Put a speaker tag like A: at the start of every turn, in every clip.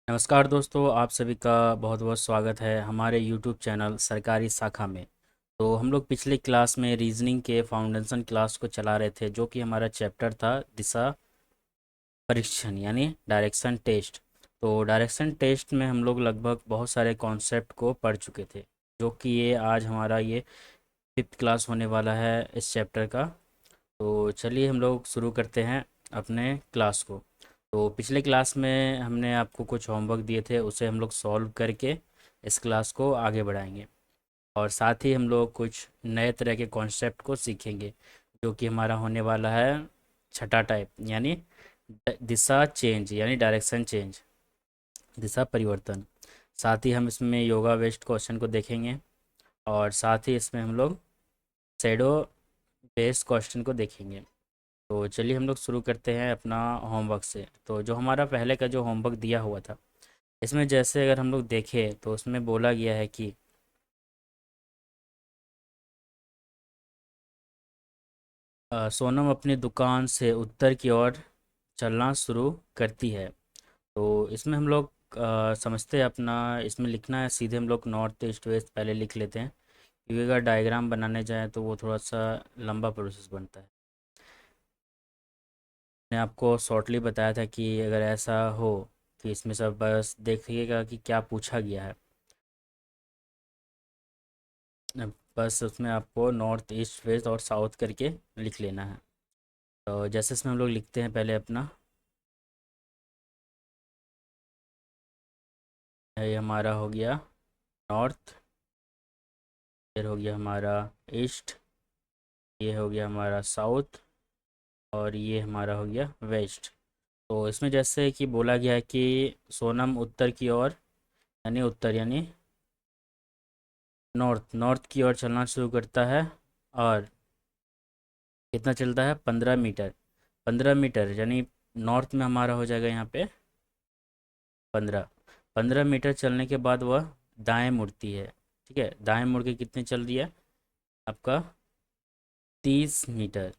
A: नमस्कार दोस्तों, आप सभी का बहुत बहुत स्वागत है हमारे YouTube चैनल सरकारी शाखा में। तो हम लोग पिछले क्लास में रीजनिंग के फाउंडेशन क्लास को चला रहे थे, जो कि हमारा चैप्टर था दिशा परीक्षण यानी डायरेक्शन टेस्ट। तो डायरेक्शन टेस्ट में हम लोग लगभग बहुत सारे कॉन्सेप्ट को पढ़ चुके थे, जो कि ये आज हमारा ये फिफ्थ क्लास होने वाला है इस चैप्टर का। तो चलिए हम लोग शुरू करते हैं अपने क्लास को। तो पिछले क्लास में हमने आपको कुछ होमवर्क दिए थे, उसे हम लोग सॉल्व करके इस क्लास को आगे बढ़ाएंगे। और साथ ही हम लोग कुछ नए तरह के कॉन्सेप्ट को सीखेंगे, जो कि हमारा होने वाला है छठा टाइप यानी दिशा चेंज यानी डायरेक्शन चेंज, दिशा परिवर्तन। साथ ही हम इसमें योगा वेस्ट क्वेश्चन को देखेंगे, और साथ ही इसमें हम लोग शैडो बेस्ड क्वेश्चन को देखेंगे। तो चलिए हम लोग शुरू करते हैं अपना होमवर्क से। तो जो हमारा पहले का जो होमवर्क दिया हुआ था, इसमें जैसे अगर हम लोग देखें तो उसमें बोला गया है कि सोनम अपनी दुकान से उत्तर की ओर चलना शुरू करती है। तो इसमें हम लोग समझते हैं अपना, इसमें लिखना है सीधे हम लोग नॉर्थ ईस्ट वेस्ट पहले लिख लेते हैं, क्योंकि अगर डायग्राम बनाने जाएँ तो वो थोड़ा सा लंबा प्रोसेस बनता है। मैंने आपको शॉर्टली बताया था कि अगर ऐसा हो कि इसमें सब बस देखिएगा कि क्या पूछा गया है। बस उसमें आपको नॉर्थ ईस्ट वेस्ट और साउथ करके लिख लेना है। तो जैसे इसमें हम लोग लिखते हैं पहले अपना, ये हमारा हो गया नॉर्थ, फिर हो गया हमारा ईस्ट, ये हो गया हमारा साउथ, और ये हमारा हो गया वेस्ट। तो इसमें जैसे कि बोला गया है कि सोनम उत्तर की ओर यानी उत्तर यानी नॉर्थ नॉर्थ की ओर चलना शुरू करता है। और कितना चलता है? 15 मीटर। 15 मीटर यानी नॉर्थ में हमारा हो जाएगा यहाँ पे 15। 15 मीटर चलने के बाद वह दाएं मुड़ती है। ठीक है, दाएं मुड़ के कितने चल रही है आपका? 30 मीटर।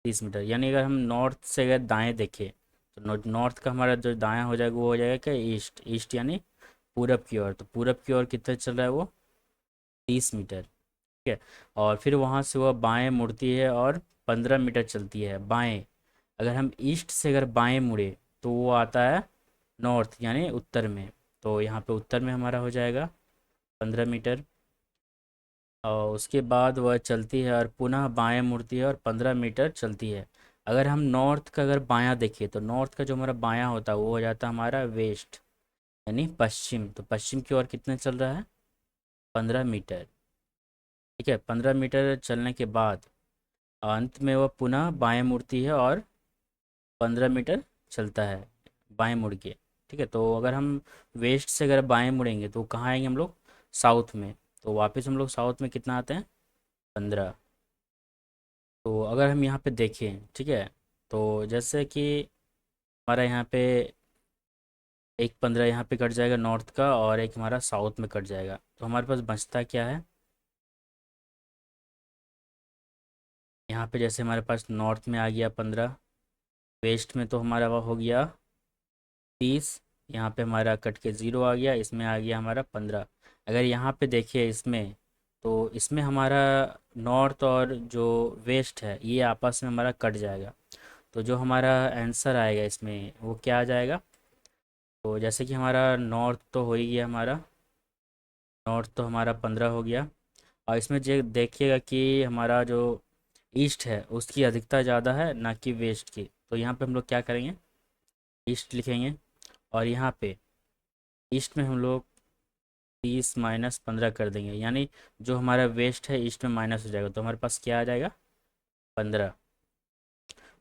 A: 30 मीटर यानी अगर हम नॉर्थ से अगर दाएं देखें तो नॉर्थ का हमारा जो दायां हो जाएगा वो हो जाएगा क्या? ईस्ट। ईस्ट यानी पूरब की ओर। तो पूरब की ओर कितना चल रहा है वो? 30 मीटर। ठीक है, और फिर वहाँ से वह बाएं मुड़ती है और 15 मीटर चलती है बाएं। अगर हम ईस्ट से अगर बाएं मुड़े तो वो आता है नॉर्थ यानी उत्तर में। तो यहाँ पे उत्तर में हमारा हो जाएगा 15 मीटर। और उसके बाद वह चलती है और पुनः बाएं मुड़ती है और 15 मीटर चलती है। अगर हम नॉर्थ का अगर बायां देखें तो नॉर्थ का जो हमारा बायां होता है वो हो जाता है हमारा वेस्ट यानी पश्चिम। तो पश्चिम की ओर कितने चल रहा है? 15 मीटर। ठीक है, 15 मीटर चलने के बाद अंत में वह पुनः बाएं मुड़ती है और 15 मीटर चलता है बाएं मुड़ के। ठीक है, तो अगर हम वेस्ट से अगर बाएं मुड़ेंगे तो कहाँ आएंगे हम लोग? साउथ में। तो वापस हम लोग साउथ में कितना आते हैं? 15। तो अगर हम यहाँ पे देखें, ठीक है, तो जैसे कि हमारा यहाँ पे एक 15 यहाँ पे कट जाएगा नॉर्थ का, और एक हमारा साउथ में कट जाएगा, तो हमारे पास बचता क्या है? यहाँ पे जैसे हमारे पास नॉर्थ में आ गया 15, वेस्ट में तो हमारा वो हो गया 30, यहाँ पे हमारा कट के 0 आ गया, इसमें आ गया हमारा 15। अगर यहाँ पे देखिए इसमें, तो इसमें हमारा नॉर्थ और जो वेस्ट है ये आपस में हमारा कट जाएगा। तो जो हमारा आंसर आएगा इसमें वो क्या आ जाएगा? तो जैसे कि हमारा नॉर्थ तो हो ही गया, हमारा नॉर्थ तो हमारा 15 हो गया। और इसमें जो देखिएगा कि हमारा जो ईस्ट है उसकी अधिकता ज़्यादा है ना कि वेस्ट की। तो यहाँ पे हम लोग क्या करेंगे? ईस्ट लिखेंगे, और यहाँ पे ईस्ट में हम लोग 30 - 15 कर देंगे, यानी जो हमारा वेस्ट है ईस्ट में माइनस हो जाएगा, तो हमारे पास क्या आ जाएगा? 15।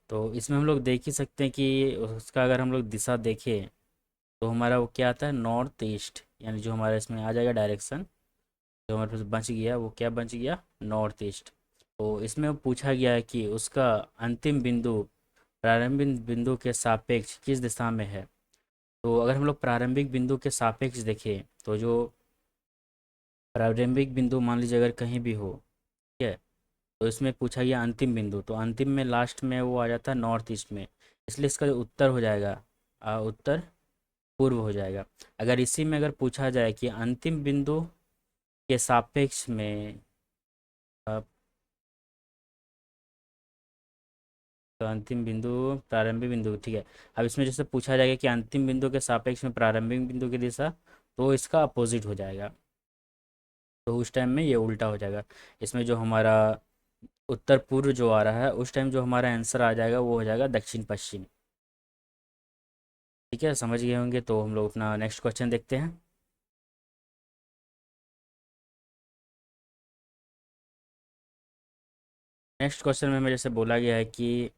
A: तो इसमें हम लोग देख ही सकते हैं कि उसका अगर हम लोग दिशा देखें तो हमारा वो क्या आता है? नॉर्थ ईस्ट, यानी जो हमारा इसमें आ जाएगा डायरेक्शन, जो हमारे पास बच गया वो क्या बच गया? North east. तो इसमें वो पूछा गया है कि उसका अंतिम बिंदु प्रारंभिक बिंदु के सापेक्ष किस दिशा में है। तो अगर हम लोग प्रारंभिक बिंदु के सापेक्ष देखें तो जो प्रारंभिक बिंदु मान लीजिए अगर कहीं भी हो, ठीक है, तो इसमें पूछा गया अंतिम बिंदु, तो अंतिम में लास्ट में वो आ जाता है नॉर्थ ईस्ट में, इसलिए इसका जो उत्तर हो जाएगा उत्तर पूर्व हो जाएगा। अगर इसी में अगर पूछा जाए कि अंतिम बिंदु के सापेक्ष में अ, तो अंतिम बिंदु प्रारंभिक बिंदु, ठीक है। अब इसमें जैसे पूछा जाएगा कि अंतिम बिंदु के सापेक्ष में प्रारंभिक बिंदु की दिशा, तो इसका अपोजिट हो जाएगा। तो उस टाइम में ये उल्टा हो जाएगा। इसमें जो हमारा उत्तर पूर्व जो आ रहा है, उस टाइम जो हमारा आंसर आ जाएगा वो हो जाएगा दक्षिण पश्चिम। ठीक है, समझ गए होंगे। तो हम लोग अपना नेक्स्ट क्वेश्चन देखते हैं। नेक्स्ट क्वेश्चन में हमें जैसे बोला गया है कि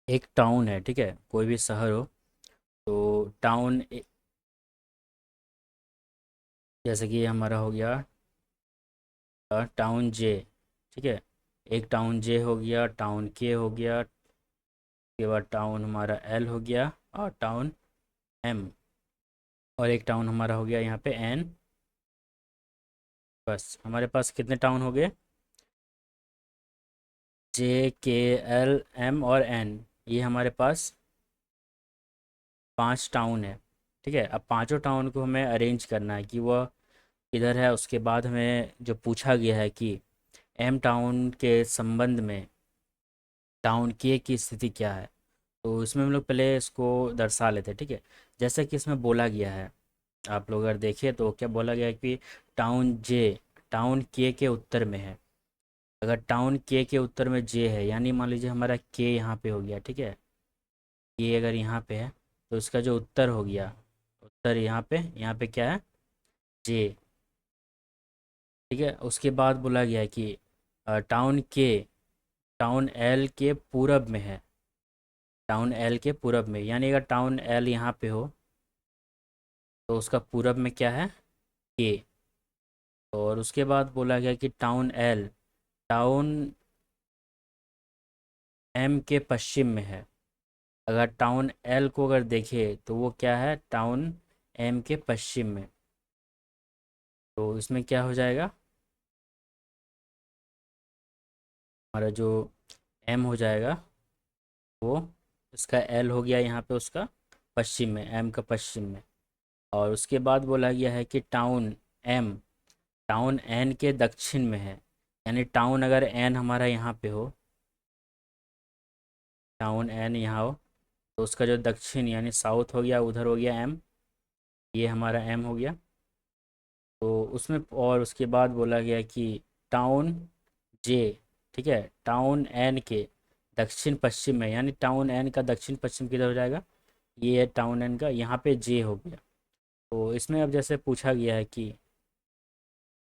A: एक टाउन है, ठीक है, कोई भी शहर हो, तो टाउन जैसे कि हमारा हो गया टाउन जे, ठीक है। एक टाउन जे हो गया, टाउन के हो गया, उसके बाद टाउन हमारा एल हो गया, और टाउन एम, और एक टाउन हमारा हो गया यहाँ पे एन। बस हमारे पास कितने टाउन हो गए? जे, के, एल, एम और एन, ये हमारे पास 5 टाउन है। ठीक है, अब पांचों टाउन को हमें अरेंज करना है कि वह किधर है। उसके बाद हमें जो पूछा गया है कि एम टाउन के संबंध में टाउन के की स्थिति क्या है, तो इसमें हम लोग पहले इसको दर्शा लेते हैं। ठीक है, जैसे कि इसमें बोला गया है, आप लोग अगर देखिए तो क्या बोला गया है कि टाउन जे टाउन के उत्तर में है। अगर टाउन के उत्तर में जे है, यानी मान लीजिए हमारा के यहाँ पे हो गया, ठीक है, ये अगर यहाँ पे है, तो इसका जो उत्तर हो गया, उत्तर यहाँ पे क्या है? जे। ठीक है, उसके बाद बोला गया है कि टाउन एल के पूरब में है। टाउन एल के पूरब में, यानी अगर टाउन एल यहाँ पे हो, तो उसका पूरब में क्या है? के। और उसके बाद बोला गया कि टाउन एम के पश्चिम में है। अगर टाउन एल को अगर देखे तो वो क्या है? टाउन एम के पश्चिम में। तो इसमें क्या हो जाएगा? हमारा जो एम हो जाएगा वो, इसका एल हो गया यहाँ पे उसका पश्चिम में, एम का पश्चिम में। और उसके बाद बोला गया है कि एम टाउन एन के दक्षिण में है। यानी टाउन अगर एन हमारा यहाँ पे हो, टाउन एन यहाँ हो, तो उसका जो दक्षिण यानी साउथ हो गया, उधर हो गया एम, ये हमारा एम हो गया। तो उसमें और उसके बाद बोला गया कि टाउन जे, ठीक है, टाउन एन के दक्षिण पश्चिम में, यानी टाउन एन का दक्षिण पश्चिम किधर हो जाएगा? ये है टाउन एन का, यहाँ पे जे हो गया। तो इसमें अब जैसे पूछा गया है कि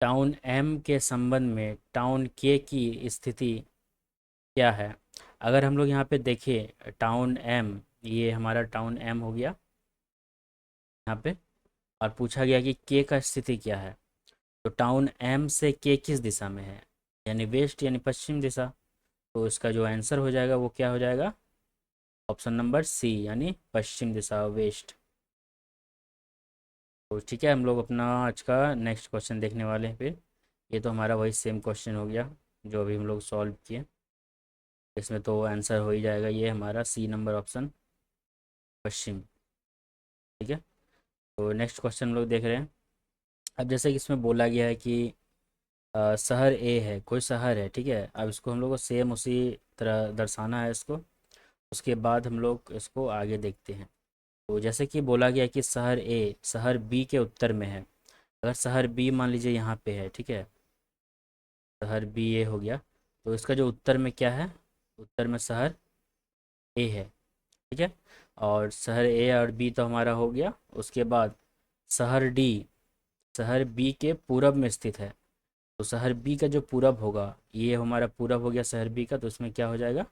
A: टाउन एम के संबंध में टाउन के की स्थिति क्या है। अगर हम लोग यहाँ पे देखें टाउन एम, ये हमारा टाउन एम हो गया यहाँ पे, और पूछा गया कि के का स्थिति क्या है। तो टाउन एम से के किस दिशा में है? यानी वेस्ट, यानी पश्चिम दिशा। तो इसका जो आंसर हो जाएगा वो क्या हो जाएगा? ऑप्शन नंबर सी, यानी पश्चिम दिशा, वेस्ट। तो ठीक है, हम लोग अपना आज का नेक्स्ट क्वेश्चन देखने वाले हैं फिर। ये तो हमारा वही सेम क्वेश्चन हो गया जो अभी हम लोग सॉल्व किए। इसमें तो आंसर हो ही जाएगा, ये हमारा सी नंबर ऑप्शन, पश्चिम। ठीक है, तो नेक्स्ट क्वेश्चन हम लोग देख रहे हैं। अब जैसे कि इसमें बोला गया है कि शहर ए है, कोई शहर है, ठीक है। अब इसको हम लोग को सेम उसी तरह दर्शाना है इसको। उसके बाद हम लोग इसको आगे देखते हैं। तो जैसे कि बोला गया कि शहर बी के उत्तर में है। अगर शहर बी मान लीजिए यहाँ पे है, ठीक है, शहर बी ए हो गया, तो इसका जो उत्तर में क्या है? उत्तर में शहर ए है। ठीक है, और शहर ए और बी तो हमारा हो गया। उसके बाद शहर डी शहर बी के पूरब में स्थित है। तो शहर बी का जो पूरब होगा, ये हमारा पूरब हो गया शहर बी का, तो इसमें क्या हो जाएगा?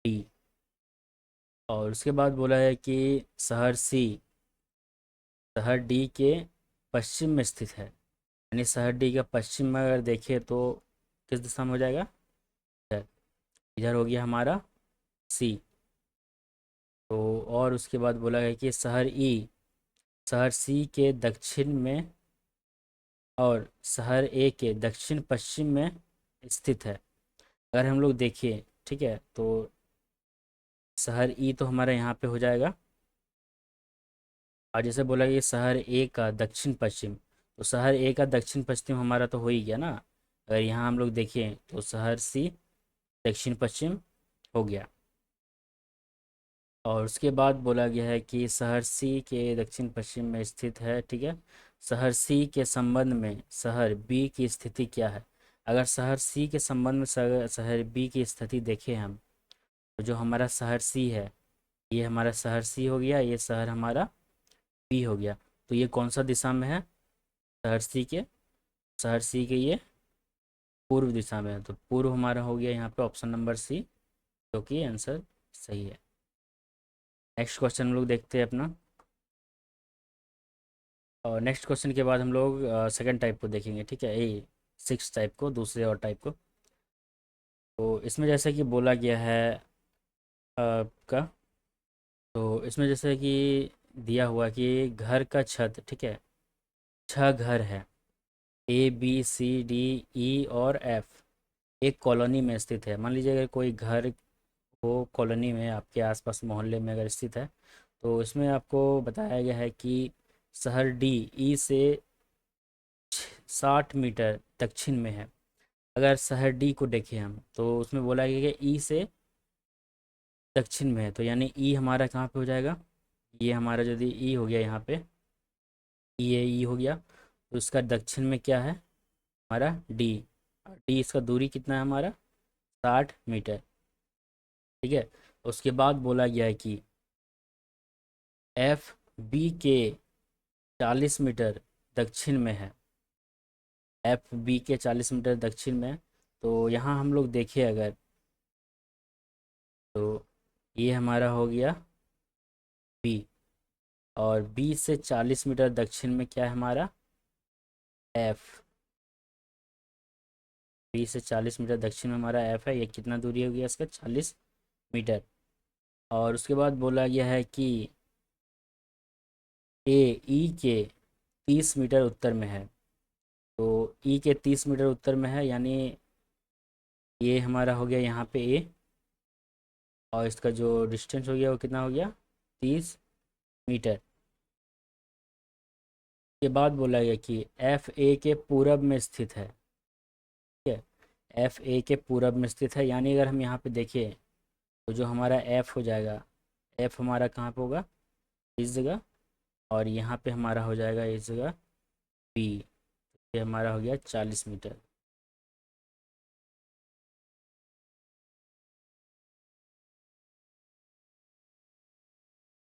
A: डी। और उसके बाद बोला है कि शहर डी के पश्चिम में स्थित है। यानी शहर डी का पश्चिम में अगर देखें तो किस दिशा में हो जाएगा? इधर। इधर हो गया हमारा सी। तो और उसके बाद बोला गया कि शहर सी के दक्षिण में और शहर ए के दक्षिण पश्चिम में स्थित है। अगर हम लोग देखिए, ठीक है, तो शहर ई तो हमारा यहाँ पे हो जाएगा, और जैसे बोला कि शहर ए का दक्षिण पश्चिम, तो शहर ए का दक्षिण पश्चिम हमारा तो हो ही गया ना। अगर यहाँ हम लोग देखें तो शहर सी दक्षिण पश्चिम हो गया। और उसके बाद बोला गया है कि शहर सी के दक्षिण पश्चिम में स्थित है, ठीक है। शहर सी के संबंध में शहर बी की स्थिति क्या है। अगर शहर सी के संबंध में शहर बी की स्थिति देखें हम, तो जो हमारा शहर सी है, ये हमारा शहर सी हो गया, ये शहर हमारा बी हो गया। तो ये कौन सा दिशा में है, शहर सी के, शहर सी के ये पूर्व दिशा में है। तो पूर्व हमारा हो गया यहाँ पे ऑप्शन नंबर सी, जो कि आंसर सही है। नेक्स्ट क्वेश्चन हम लोग देखते हैं अपना। और नेक्स्ट क्वेश्चन के बाद हम लोग सेकंड टाइप को देखेंगे, ठीक है, ए सिक्स टाइप को, दूसरे और टाइप को। तो इसमें जैसे कि बोला गया है आपका, तो इसमें जैसे कि दिया हुआ कि घर का छत, ठीक है, छह घर है, A B C D E और एफ, एक कॉलोनी में स्थित है। मान लीजिए अगर कोई घर हो कॉलोनी में, आपके आसपास मोहल्ले में अगर स्थित है, तो इसमें आपको बताया गया है कि शहर डी ई से 60 मीटर दक्षिण में है। अगर शहर डी को देखें हम, तो उसमें बोला गया कि ई से दक्षिण में है, तो यानी ई हमारा कहाँ पे हो जाएगा, ये हमारा यदि ई हो गया यहाँ पे, ये ई हो गया, तो इसका दक्षिण में क्या है हमारा डी। डी इसका दूरी कितना है हमारा 60 मीटर, ठीक है। उसके बाद बोला गया है कि एफ बी के 40 मीटर दक्षिण में है, एफ बी के 40 मीटर दक्षिण में है। तो यहाँ हम लोग देखें अगर, तो ये हमारा हो गया बी, और बी से 40 मीटर दक्षिण में क्या है हमारा एफ, बी से 40 मीटर दक्षिण में हमारा एफ है। ये कितना दूरी हो गया इसका 40 मीटर। और उसके बाद बोला गया है कि ए ई के 30 मीटर उत्तर में है, तो ई के 30 मीटर उत्तर में है, यानी ये हमारा हो गया यहाँ पे ए, और इसका जो डिस्टेंस हो गया वो कितना हो गया 30 मीटर। के बाद बोला गया कि एफ ए के पूरब में स्थित है, ठीक है, एफ ए के पूरब में स्थित है, यानी अगर हम यहाँ पे देखें, तो जो हमारा एफ हो जाएगा, एफ हमारा कहाँ पे होगा इस जगह, और यहाँ पे हमारा हो जाएगा इस जगह बी। ये हमारा हो गया 40 मीटर।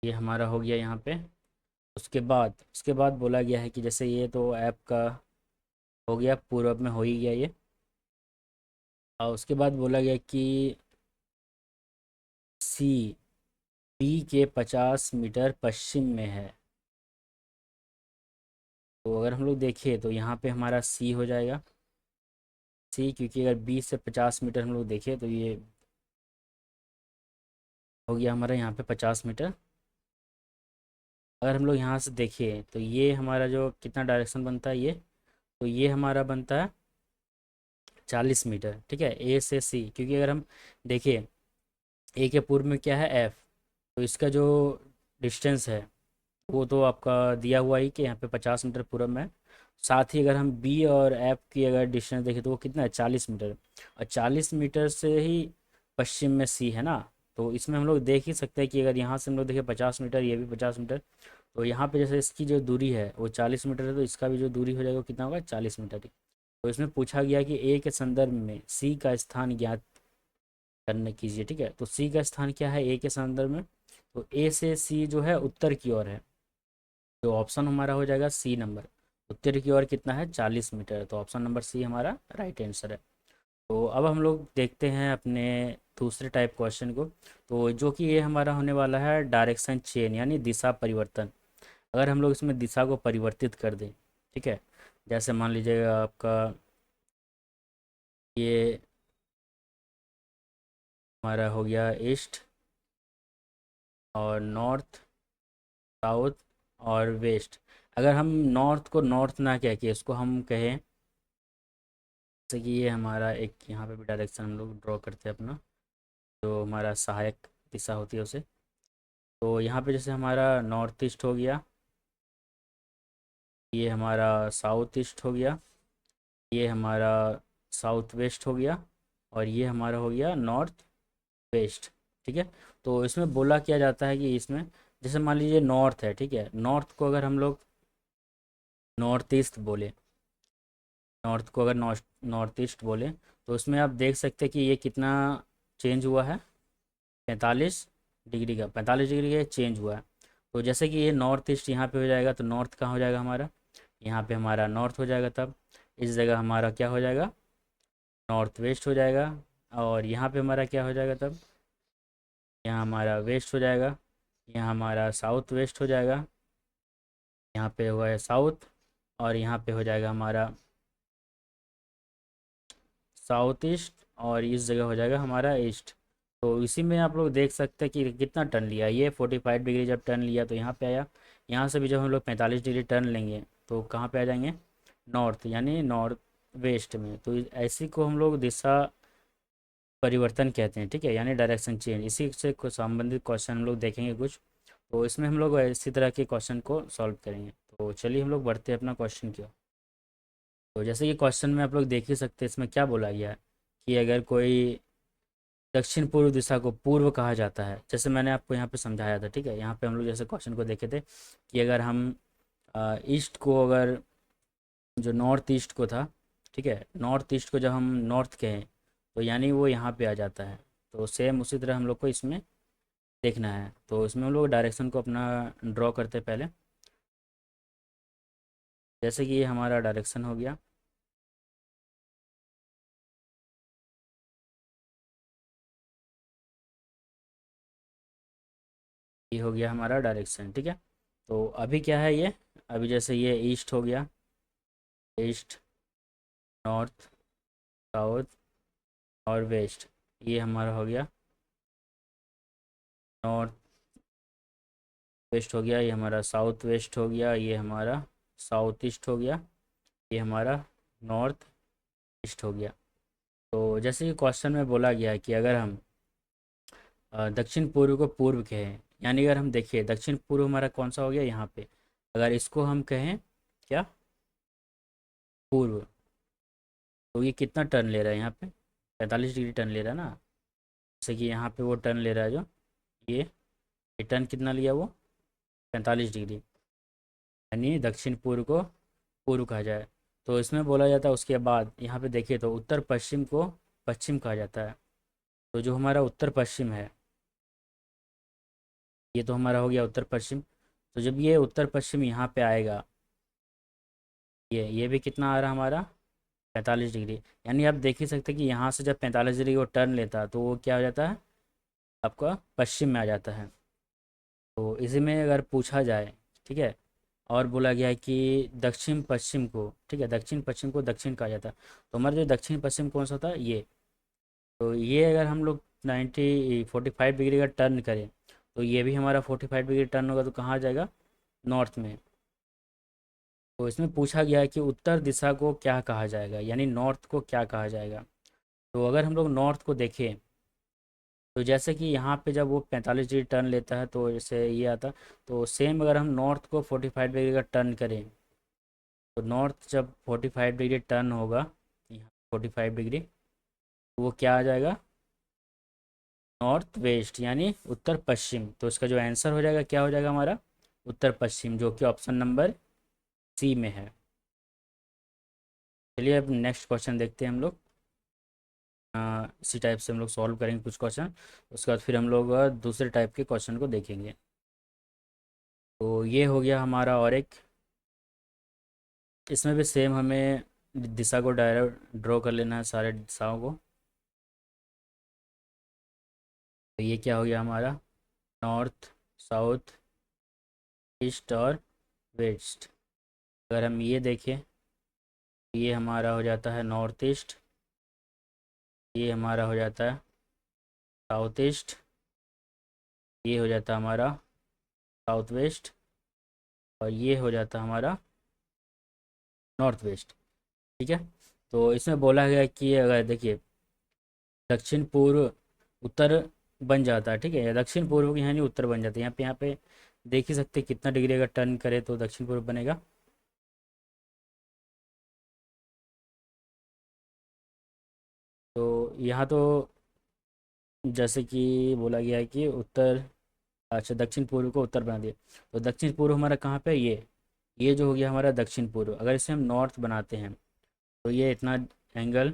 A: ये हमारा हो गया यहाँ पे। उसके बाद बोला गया है कि जैसे ये तो ऐप का हो गया, पूर्व में हो ही गया ये। और उसके बाद बोला गया कि सी बी के 50 मीटर पश्चिम में है। तो अगर हम लोग देखें तो यहाँ पे हमारा सी हो जाएगा, सी, क्योंकि अगर बी से 50 मीटर हम लोग देखें, तो ये हो गया हमारा यहाँ पे 50 मीटर। अगर हम लोग यहाँ से देखें, तो ये हमारा जो कितना डायरेक्शन बनता है ये, तो ये हमारा बनता है 40 मीटर, ठीक है, ए से सी। क्योंकि अगर हम देखें ए के पूर्व में क्या है एफ, तो इसका जो डिस्टेंस है वो तो आपका दिया हुआ ही कि यहाँ पे 50 मीटर पूर्व में है। साथ ही अगर हम बी और एफ की अगर डिस्टेंस देखें, तो वो कितना है 40 मीटर, और 40 मीटर से ही पश्चिम में सी है ना। तो इसमें हम लोग देख ही सकते हैं कि अगर यहाँ से हम लोग देखें 50 मीटर, ये भी 50 मीटर, तो यहाँ पे जैसे इसकी जो दूरी है वो 40 मीटर है, तो इसका भी जो दूरी हो जाएगा वो कितना होगा 40 मीटर ही। तो इसमें पूछा गया कि ए के संदर्भ में सी का स्थान ज्ञात करने कीजिए, ठीक है। तो सी का स्थान क्या है ए के संदर्भ में, तो ए से सी जो है उत्तर की ओर है, जो ऑप्शन हमारा हो जाएगा सी नंबर। उत्तर की ओर कितना है 40 मीटर, तो ऑप्शन नंबर सी हमारा राइट आंसर है। तो अब हम लोग देखते हैं अपने दूसरे टाइप क्वेश्चन को। तो जो कि ये हमारा होने वाला है डायरेक्शन चेंज, यानी दिशा परिवर्तन। अगर हम लोग इसमें दिशा को परिवर्तित कर दें, ठीक है, जैसे मान लीजिएगा आपका ये हमारा हो गया ईस्ट और नॉर्थ, साउथ और वेस्ट। अगर हम नॉर्थ को नॉर्थ ना कह के इसको हम कहें, जैसे कि ये हमारा एक यहाँ पे भी डायरेक्शन हम लोग ड्रॉ करते हैं अपना, जो हमारा सहायक दिशा होती है उसे। तो यहाँ पे जैसे हमारा नॉर्थ ईस्ट हो गया, ये हमारा साउथ ईस्ट हो गया, ये हमारा साउथ वेस्ट हो गया, और ये हमारा हो गया नॉर्थ वेस्ट। ठीक है। तो इसमें बोला क्या जाता है कि इसमें जैसे मान लीजिए नॉर्थ है, ठीक है, नॉर्थ को अगर हम लोग नॉर्थ ईस्ट बोले, नॉर्थ को अगर नॉर्थ नॉर्थ ईस्ट बोले, तो उसमें आप देख सकते हैं कि ये कितना चेंज हुआ है, 45 डिग्री का, 45 डिग्री का चेंज हुआ है। तो जैसे कि ये नॉर्थ ईस्ट यहाँ पे हो जाएगा, तो नॉर्थ कहाँ हो जाएगा हमारा, यहाँ पे हमारा नॉर्थ हो जाएगा। तब इस जगह हमारा क्या हो जाएगा, नॉर्थ वेस्ट हो जाएगा। और यहाँ पे हमारा क्या हो जाएगा तब, यहाँ हमारा वेस्ट हो जाएगा, यहाँ हमारा साउथ वेस्ट हो जाएगा, यहाँ पे हुआ है साउथ, और यहाँ पे हो जाएगा हमारा साउथ ईस्ट, और इस जगह हो जाएगा हमारा ईस्ट। तो इसी में आप लोग देख सकते हैं कि कितना टर्न लिया, ये 45 डिग्री जब टर्न लिया तो यहाँ पे आया। यहाँ से भी जब हम लोग 45 डिग्री टर्न लेंगे तो कहाँ पे आ जाएंगे, नॉर्थ, यानी नॉर्थ वेस्ट में। तो ऐसी को हम लोग दिशा परिवर्तन कहते हैं। ठीक है, यानी डायरेक्शन चेंज। इसी से कुछ संबंधित क्वेश्चन हम लोग देखेंगे कुछ, तो इसमें हम लोग इसी तरह के क्वेश्चन को सॉल्व करेंगे। तो चलिए हम लोग बढ़ते हैं अपना क्वेश्चन की ओर। तो जैसे कि क्वेश्चन में आप लोग देख ही सकते हैं, इसमें क्या बोला गया है कि अगर कोई दक्षिण पूर्व दिशा को पूर्व कहा जाता है, जैसे मैंने आपको यहाँ पे समझाया था। ठीक है, यहाँ पे हम लोग जैसे क्वेश्चन को देखे थे कि अगर हम ईस्ट को, अगर जो नॉर्थ ईस्ट को था, ठीक है, नॉर्थ ईस्ट को जब हम नॉर्थ कहें तो यानी वो यहाँ पे आ जाता है। तो सेम उसी तरह हम लोग को इसमें देखना है। तो इसमें हम लोग डायरेक्शन को अपना ड्रॉ करते हैं पहले। जैसे कि ये हमारा डायरेक्शन हो गया, ये हो गया हमारा डायरेक्शन। ठीक है, तो अभी क्या है ये, अभी जैसे ये ईस्ट हो गया, ईस्ट, नॉर्थ, साउथ और वेस्ट, ये हमारा हो गया नॉर्थ वेस्ट हो गया, ये हमारा साउथ वेस्ट हो गया, ये हमारा साउथ ईस्ट हो गया, ये हमारा नॉर्थ ईस्ट हो गया। तो जैसे कि क्वेश्चन में बोला गया है कि अगर हम दक्षिण पूर्व को पूर्व कहें, यानी अगर हम देखिए दक्षिण पूर्व हमारा कौन सा हो गया यहाँ पे, अगर इसको हम कहें क्या, पूर्व, तो ये कितना टर्न ले रहा है यहाँ पे, 45 डिग्री टर्न ले रहा है ना। जैसे कि यहाँ पे वो टर्न ले रहा है जो, ये टर्न कितना लिया वो, 45 डिग्री, यानी दक्षिण पूर्व को पूर्व कहा जाए। तो इसमें बोला जाता है, उसके बाद यहाँ पे देखिए तो उत्तर पश्चिम को पश्चिम कहा जाता है। तो जो हमारा उत्तर पश्चिम है, ये तो हमारा हो गया उत्तर पश्चिम। तो जब ये उत्तर पश्चिम यहाँ पे आएगा, ये भी कितना आ रहा हमारा, 45 डिग्री। यानी आप देख ही सकते हैं कि यहाँ से जब 45 डिग्री को टर्न लेता है तो वो क्या हो जाता है, आपका पश्चिम में आ जाता है। तो इसी में अगर पूछा जाए, ठीक है, और बोला गया है कि दक्षिण पश्चिम को, ठीक है, दक्षिण पश्चिम को दक्षिण कहा जाता है। तो हमारा जो दक्षिण पश्चिम कौन सा था, ये, तो ये अगर हम लोग 45 डिग्री का टर्न करें, तो ये भी हमारा 45 डिग्री टर्न होगा, तो कहाँ आ जाएगा, नॉर्थ में। तो इसमें पूछा गया है कि उत्तर दिशा को क्या कहा जाएगा, यानी नॉर्थ को क्या कहा जाएगा। तो अगर हम लोग नॉर्थ को देखें, तो जैसे कि यहाँ पे जब वो 45 डिग्री टर्न लेता है तो जैसे ये आता, तो सेम अगर हम नॉर्थ को 45 डिग्री का टर्न करें, तो नॉर्थ जब 45 डिग्री टर्न होगा, यहाँ 45 डिग्री, तो वो क्या आ जाएगा, नॉर्थ वेस्ट, यानी उत्तर पश्चिम। तो इसका जो आंसर हो जाएगा क्या हो जाएगा हमारा, उत्तर पश्चिम, जो कि ऑप्शन नंबर सी में है। चलिए अब नेक्स्ट क्वेश्चन देखते हैं हम लोग। इसी टाइप से हम लोग सॉल्व करेंगे कुछ क्वेश्चन, उसके बाद फिर हम लोग दूसरे टाइप के क्वेश्चन को देखेंगे। तो ये हो गया हमारा, और एक इसमें भी सेम हमें दिशा को डायरेक्ट ड्रॉ कर लेना है, सारे दिशाओं को। तो ये क्या हो गया हमारा, नॉर्थ, साउथ, ईस्ट और वेस्ट। अगर हम ये देखें, तो ये हमारा हो जाता है नॉर्थ ईस्ट, ये हमारा हो जाता है साउथ ईस्ट, ये हो जाता है हमारा साउथ वेस्ट, और ये हो जाता है हमारा नॉर्थ वेस्ट। ठीक है, तो इसमें बोला गया है कि अगर देखिए दक्षिण पूर्व उत्तर बन जाता है, ठीक है, या दक्षिण पूर्व की यानी उत्तर बन जाता है। यहाँ पे देख ही सकते हैं कितना डिग्री अगर टर्न करे तो दक्षिण पूर्व बनेगा, यहाँ तो जैसे कि बोला गया है कि उत्तर, अच्छा दक्षिण पूर्व को उत्तर बना दिया, तो दक्षिण पूर्व हमारा कहाँ पे है? ये जो हो गया हमारा दक्षिण पूर्व। अगर इसे हम नॉर्थ बनाते हैं तो ये इतना एंगल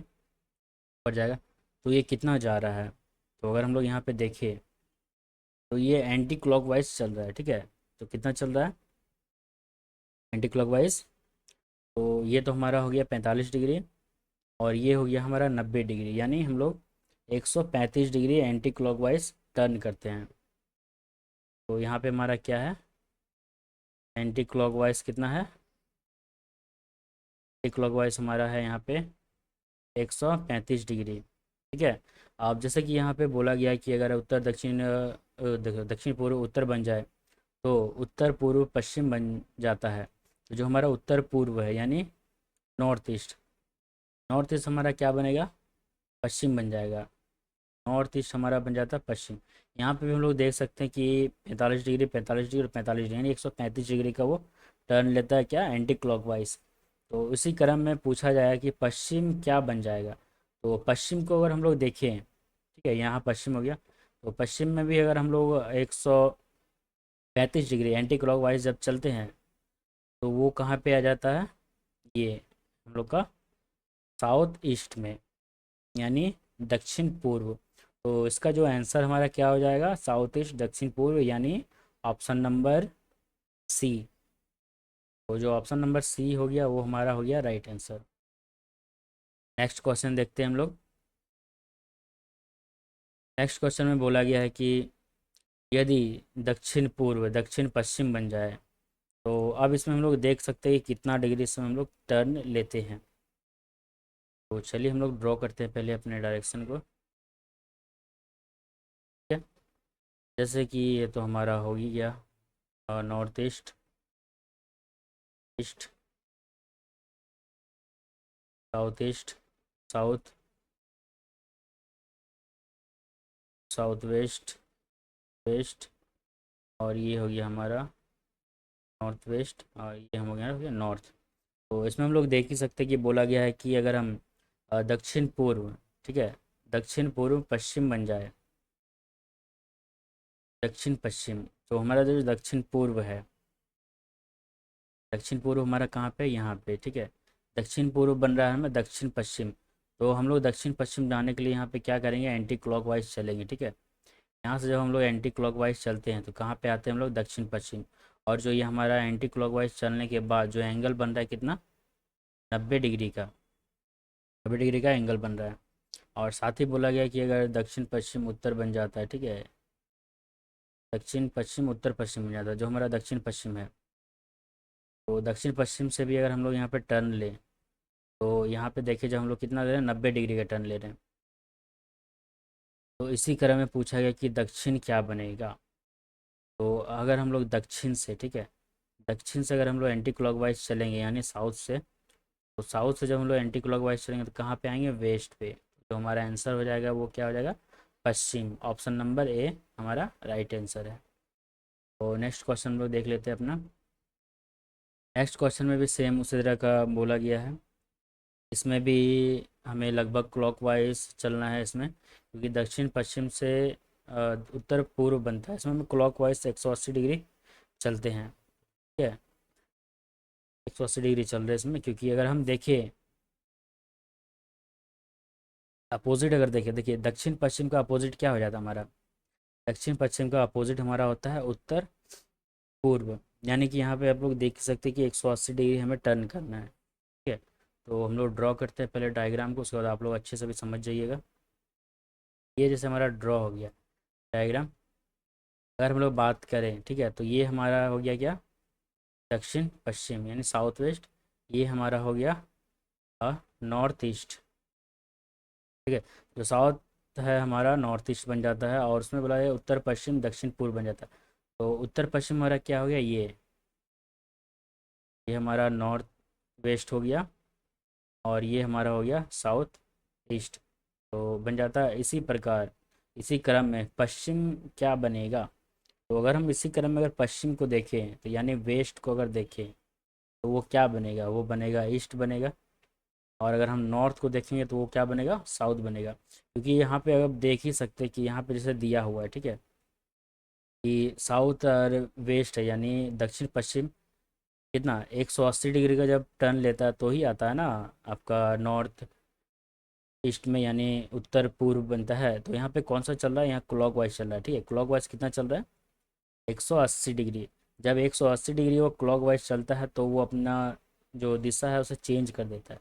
A: पड़ जाएगा। तो ये कितना जा रहा है? तो अगर हम लोग यहाँ पे देखें तो ये एंटी क्लॉकवाइज चल रहा है, ठीक है। तो कितना चल रहा है एंटी क्लॉकवाइज? तो ये तो हमारा हो गया 45 डिग्री, और ये हो गया हमारा 90 डिग्री, यानी हम लोग 135 डिग्री एंटी क्लॉकवाइज टर्न करते हैं। तो यहाँ पे हमारा क्या है, एंटी क्लॉकवाइज कितना है? एंटी क्लॉकवाइज हमारा है यहाँ पे 135 डिग्री, ठीक है। अब जैसे कि यहाँ पे बोला गया है कि अगर उत्तर दक्षिण देखो दक्षिण पूर्व उत्तर बन जाए तो उत्तर पूर्व पश्चिम बन जाता है। तो जो हमारा उत्तर पूर्व है यानी नॉर्थ ईस्ट, नॉर्थ ईस्ट हमारा क्या बनेगा? पश्चिम बन जाएगा। नॉर्थ ईस्ट हमारा बन जाता है पश्चिम। यहाँ पे भी हम लोग देख सकते हैं कि 45 डिग्री, 45 डिग्री और 45 डिग्री, यानी 135 डिग्री का वो टर्न लेता है क्या, एंटी क्लॉकवाइज। तो इसी क्रम में पूछा जाएगा कि पश्चिम क्या बन जाएगा। तो पश्चिम को अगर हम लोग देखें, ठीक है, यहाँ पश्चिम हो गया, तो पश्चिम में भी अगर हम लोग 135 डिग्री एंटी क्लॉकवाइज जब चलते हैं तो वो कहाँ पे आ जाता है? ये हम लोग का साउथ ईस्ट में, यानी दक्षिण पूर्व। तो इसका जो आंसर हमारा क्या हो जाएगा? साउथ ईस्ट, दक्षिण पूर्व, यानी ऑप्शन नंबर सी। तो जो ऑप्शन नंबर सी हो गया वो हमारा हो गया राइट आंसर। नेक्स्ट क्वेश्चन देखते हैं हम लोग। नेक्स्ट क्वेश्चन में बोला गया है कि यदि दक्षिण पूर्व दक्षिण पश्चिम बन जाए, तो अब इसमें हम लोग देख सकते हैं कि कितना डिग्री इसमें हम लोग टर्न लेते हैं। तो चलिए हम लोग ड्रॉ करते हैं पहले अपने डायरेक्शन को, ठीक है। जैसे कि ये तो हमारा हो ही गया north east, east, south east, south, south west, west, और ये हो गया हमारा नॉर्थ वेस्ट, और ये हम हो गया नॉर्थ। तो इसमें हम लोग देख ही सकते हैं कि बोला गया है कि अगर हम दक्षिण पूर्व, ठीक है, दक्षिण पूर्व पश्चिम बन जाए, दक्षिण पश्चिम, तो हमारा जो दक्षिण पूर्व है, दक्षिण पूर्व हमारा कहाँ पे? यहाँ पे, ठीक है। दक्षिण पूर्व बन रहा है हमें दक्षिण पश्चिम, तो हम लोग दक्षिण पश्चिम जाने के लिए यहाँ पे क्या करेंगे? एंटी क्लॉकवाइज चलेंगे, ठीक है। यहाँ से जब हम लोग एंटी क्लॉकवाइज चलते हैं तो कहाँ पे आते हैं हम लोग? दक्षिण पश्चिम। और जो ये हमारा एंटी क्लॉकवाइज चलने के बाद जो एंगल बन रहा है कितना? 90 डिग्री का, 90 डिग्री का एंगल बन रहा है। और साथ ही बोला गया कि अगर दक्षिण पश्चिम उत्तर बन जाता है, ठीक है, दक्षिण पश्चिम उत्तर पश्चिम बन जाता है, जो हमारा दक्षिण पश्चिम है, तो दक्षिण पश्चिम से भी अगर हम लोग यहाँ पे टर्न लें तो यहाँ पे देखिए जब हम लोग कितना ले रहे हैं, 90 डिग्री का टर्न ले रहे हैं। तो इसी क्रम में पूछा गया कि दक्षिण क्या बनेगा। तो अगर हम लोग दक्षिण से, ठीक है, दक्षिण से अगर हम लोग एंटी क्लॉकवाइज चलेंगे यानी साउथ से, तो साउथ से जब हम लोग एंटी क्लॉकवाइज चलेंगे तो कहाँ पे आएंगे? वेस्ट पे। तो हमारा आंसर हो जाएगा वो क्या हो जाएगा? पश्चिम। ऑप्शन नंबर ए हमारा राइट आंसर है। तो नेक्स्ट क्वेश्चन हम लोग देख लेते हैं अपना। नेक्स्ट क्वेश्चन में भी सेम उसी तरह का बोला गया है। इसमें भी हमें लगभग क्लॉकवाइज चलना है इसमें, क्योंकि दक्षिण पश्चिम से उत्तर पूर्व बनता है। इसमें हम क्लॉकवाइज 180 डिग्री चलते हैं, ठीक है। 180 डिग्री चल रहे हैं इसमें, क्योंकि अगर हम देखें अपोजिट, अगर देखें, देखिए दक्षिण पश्चिम का अपोजिट क्या हो जाता है हमारा? दक्षिण पश्चिम का अपोजिट हमारा होता है उत्तर पूर्व। यानी कि यहाँ पे आप लोग देख सकते हैं कि 180 डिग्री हमें टर्न करना है, ठीक है। तो हम लोग ड्रॉ करते हैं पहले डायग्राम को, उसके बाद आप लोग अच्छे से भी समझ जाइएगा। ये जैसे हमारा ड्रॉ हो गया डायग्राम। अगर हम लोग बात करें, ठीक है, तो ये हमारा हो गया क्या? दक्षिण पश्चिम यानी साउथ वेस्ट। ये हमारा हो गया नॉर्थ ईस्ट, ठीक है। जो साउथ है हमारा नॉर्थ ईस्ट बन जाता है, और उसमें बोला है उत्तर पश्चिम दक्षिण पूर्व बन जाता है। तो उत्तर पश्चिम हमारा क्या हो गया? ये हमारा नॉर्थ वेस्ट हो गया, और ये हमारा हो गया साउथ ईस्ट। तो बन जाता है इसी प्रकार, इसी क्रम में पश्चिम क्या बनेगा। तो अगर हम इसी क्रम में अगर पश्चिम को देखें तो यानी वेस्ट को अगर देखें तो वो क्या बनेगा? वो बनेगा ईस्ट बनेगा, और अगर हम नॉर्थ को देखेंगे तो वो क्या बनेगा, साउथ बनेगा। क्योंकि यहाँ पे अब देख ही सकते हैं कि यहाँ पे जैसे दिया हुआ है, ठीक है, कि साउथ और वेस्ट है, यानी दक्षिण पश्चिम कितना 180 डिग्री का जब टर्न लेता है तो ही आता है ना आपका नॉर्थ ईस्ट में, यानी उत्तर पूर्व बनता है। तो यहाँ पे कौन सा चल रहा है, यहाँ क्लॉकवाइज चल रहा है, ठीक है। क्लॉकवाइज कितना चल रहा है, 180 डिग्री। जब 180 डिग्री वो क्लॉकवाइज चलता है तो वो अपना जो दिशा है उसे चेंज कर देता है।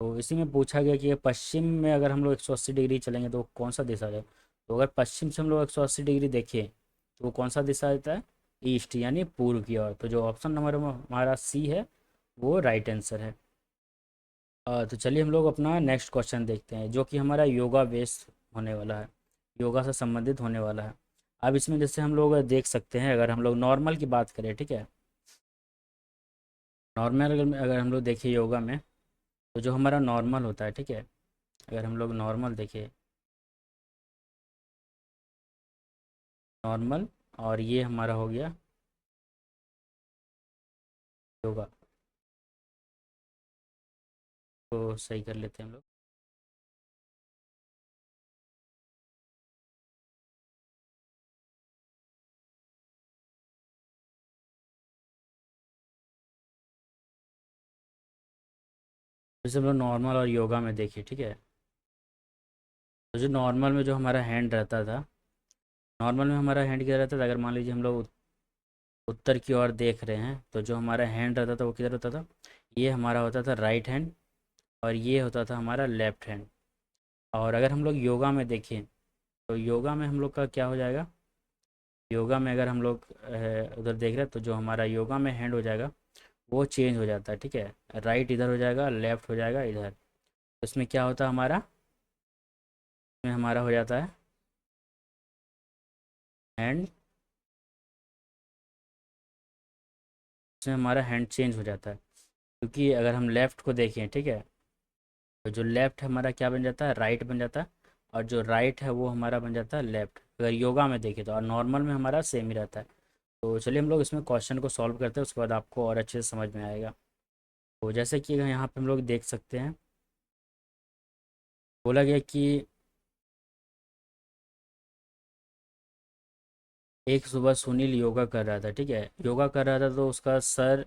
A: तो इसी में पूछा गया कि पश्चिम में अगर हम लोग 180 डिग्री चलेंगे तो कौन सा दिशा है। तो अगर पश्चिम से हम लोग 180 डिग्री देखें तो वो कौन सा दिशा देता है, ईस्ट, यानी पूर्व की ओर। तो जो ऑप्शन नंबर हमारा सी है वो राइट आंसर है। तो चलिए हम लोग अपना नेक्स्ट क्वेश्चन देखते हैं, जो कि हमारा योगा बेस्ड होने वाला है, योगा से संबंधित होने वाला है। अब इसमें जैसे हम लोग देख सकते हैं, अगर हम लोग नॉर्मल की बात करें, ठीक है, नॉर्मल अगर अगर हम लोग देखें योगा में, तो जो हमारा नॉर्मल होता है, ठीक है, अगर हम लोग नॉर्मल देखें, नॉर्मल, और ये हमारा हो गया योगा। तो सही कर लेते हैं हम लोग। जैसे हम लोग नॉर्मल और योगा में देखिए, ठीक है, तो जो नॉर्मल में जो हमारा हैंड रहता था, नॉर्मल में हमारा हैंड क्या रहता था, अगर मान लीजिए हम लोग उत्तर की ओर देख रहे हैं तो जो हमारा हैंड रहता था वो किधर होता था, ये हमारा होता था राइट हैंड, और ये होता था हमारा लेफ्ट हैंड। और अगर हम लोग योगा में देखें तो योगा में हम लोग का क्या हो जाएगा, योगा में अगर हम लोग उधर देख रहे हैं तो जो हमारा योगा में हैंड हो जाएगा वो चेंज हो जाता है, ठीक है, राइट इधर हो जाएगा, लेफ्ट हो जाएगा इधर। इसमें क्या होता है हमारा, इसमें हमारा हो जाता है हैंड, इसमें हमारा हैंड चेंज हो जाता है। क्योंकि अगर हम लेफ़्ट को देखें, ठीक है, तो जो लेफ़्ट हमारा क्या बन जाता है, राइट बन जाता है, और जो राइट है वो हमारा बन जाता है लेफ़्ट, अगर योगा में देखें तो। और नॉर्मल में हमारा सेम ही रहता है। तो चलिए हम लोग इसमें क्वेश्चन को सॉल्व करते हैं, उसके बाद आपको और अच्छे से समझ में आएगा। तो जैसे कि यहाँ पे हम लोग देख सकते हैं, बोला गया कि एक सुबह सुनील योगा कर रहा था, ठीक है, योगा कर रहा था तो उसका सर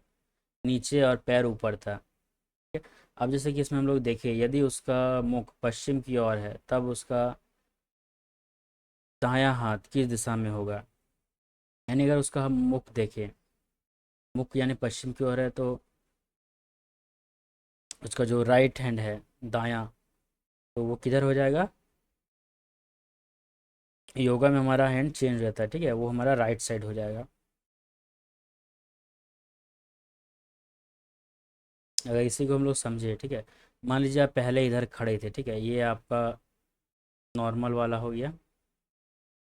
A: नीचे और पैर ऊपर था, ठीक है। अब जैसे कि इसमें हम लोग देखें, यदि उसका मुख पश्चिम की ओर है तब उसका दायां हाथ किस दिशा में होगा। यानी अगर उसका हम मुख देखें, मुख यानी पश्चिम की ओर है, तो उसका जो राइट हैंड है, दायां, तो वो किधर हो जाएगा, योगा में हमारा हैंड चेंज रहता है, ठीक है, वो हमारा राइट साइड हो जाएगा। अगर इसी को हम लोग समझे, ठीक है, मान लीजिए आप पहले इधर खड़े थे, ठीक है, ये आपका नॉर्मल वाला हो गया,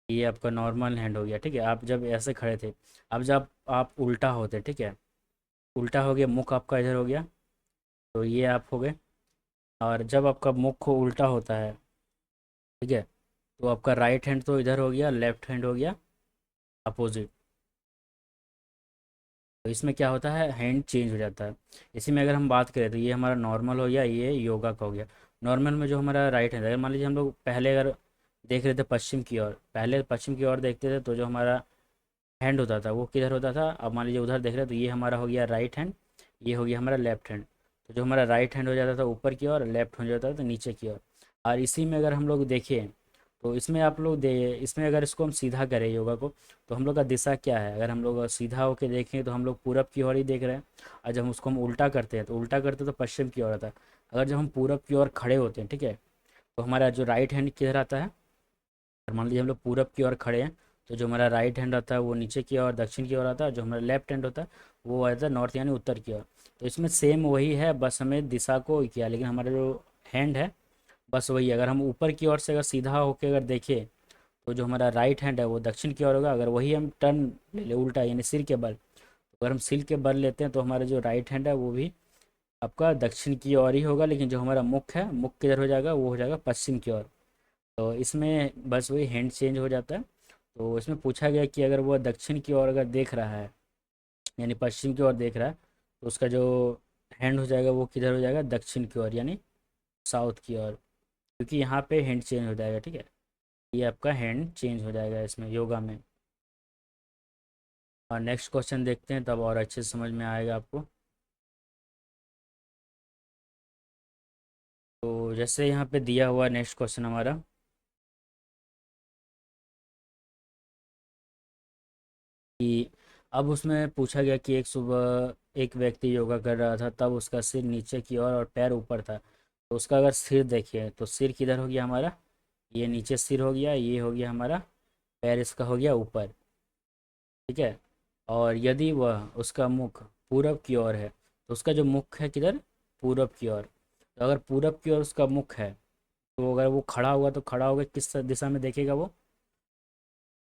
A: ये आपका नॉर्मल हैंड हो गया, ठीक है, आप जब ऐसे खड़े थे। अब जब आप उल्टा होते, ठीक है, उल्टा हो गया, मुख आपका इधर हो गया, तो ये आप हो गए। और जब आपका मुख उल्टा होता है, ठीक है, तो आपका राइट हैंड तो इधर हो गया, लेफ्ट हैंड हो गया अपोजिट। तो इसमें क्या होता है, हैंड चेंज हो जाता है। इसी में अगर हम बात करें तो ये हमारा नॉर्मल हो गया, ये योगा का हो गया। नॉर्मल में जो हमारा राइट हैंड, अगर मान लीजिए हम लोग पहले अगर देख रहे थे पश्चिम की ओर, पहले पश्चिम की ओर देखते थे तो जो हमारा हैंड होता था वो किधर होता था। अब मान लीजिए उधर देख रहे हैं तो ये हमारा हो गया राइट हैंड, ये हो गया हमारा लेफ्ट हैंड। तो जो हमारा राइट हैंड हो जाता था ऊपर की ओर, लेफ्ट हो जाता था नीचे की ओर। और इसी में अगर हम लोग देखें तो इसमें आप लोग दे इसमें अगर इसको हम सीधा करें योगा को, तो हम लोग का दिशा क्या है, अगर हम लोग सीधा होकर देखें तो हम लोग पूरब की ओर ही देख रहे हैं। और जब उसको हम उल्टा करते हैं तो उल्टा करते तो पश्चिम की ओर आता है। अगर जब हम पूरब की ओर खड़े होते हैं, ठीक है, तो हमारा जो राइट हैंड किधर आता है, और मान लीजिए हम लोग पूरब की ओर खड़े हैं, तो जो हमारा राइट हैंड होता है वो नीचे की ओर दक्षिण की ओर आता है, जो हमारा लेफ्ट हैंड होता है वो आता है नॉर्थ यानी उत्तर की ओर। तो इसमें सेम वही है, बस हमें दिशा को किया, लेकिन हमारा जो हैंड है बस वही है। अगर हम ऊपर की ओर से अगर सीधा होकर अगर देखें तो जो हमारा राइट हैंड है वो दक्षिण की ओर होगा। अगर वही हम टर्न ले ले उल्टा यानी सिर के बल, तो अगर हम सिर के बल लेते हैं तो हमारा जो राइट हैंड है वो भी आपका दक्षिण की ओर ही होगा, लेकिन जो हमारा मुख है, मुख किधर हो जाएगा, वो हो जाएगा पश्चिम की ओर। तो इसमें बस वही हैंड चेंज हो जाता है। तो इसमें पूछा गया कि अगर वह दक्षिण की ओर अगर देख रहा है, यानी पश्चिम की ओर देख रहा है, तो उसका जो हैंड हो जाएगा वो किधर हो जाएगा, दक्षिण की ओर यानी साउथ की ओर, क्योंकि यहाँ पे हैंड चेंज हो जाएगा, ठीक है। ये आपका हैंड चेंज हो जाएगा इसमें योगा में। और नेक्स्ट क्वेश्चन देखते हैं, तब और अच्छे से समझ में आएगा आपको। तो जैसे यहाँ पे दिया हुआ नेक्स्ट क्वेश्चन हमारा कि अब उसमें पूछा गया कि एक सुबह एक व्यक्ति योगा कर रहा था, तब उसका सिर नीचे की ओर और पैर ऊपर था। तो उसका अगर सिर देखिए तो सिर किधर हो गया हमारा, ये नीचे सिर हो गया, ये हो गया हमारा पैर, इसका हो गया ऊपर, ठीक है। और यदि वह उसका मुख पूरब की ओर है, तो उसका जो मुख है किधर, पूरब की ओर। तो अगर पूरब की ओर उसका मुख है, तो अगर वो खड़ा हुआ तो खड़ा होगा किस दिशा में देखेगा वो,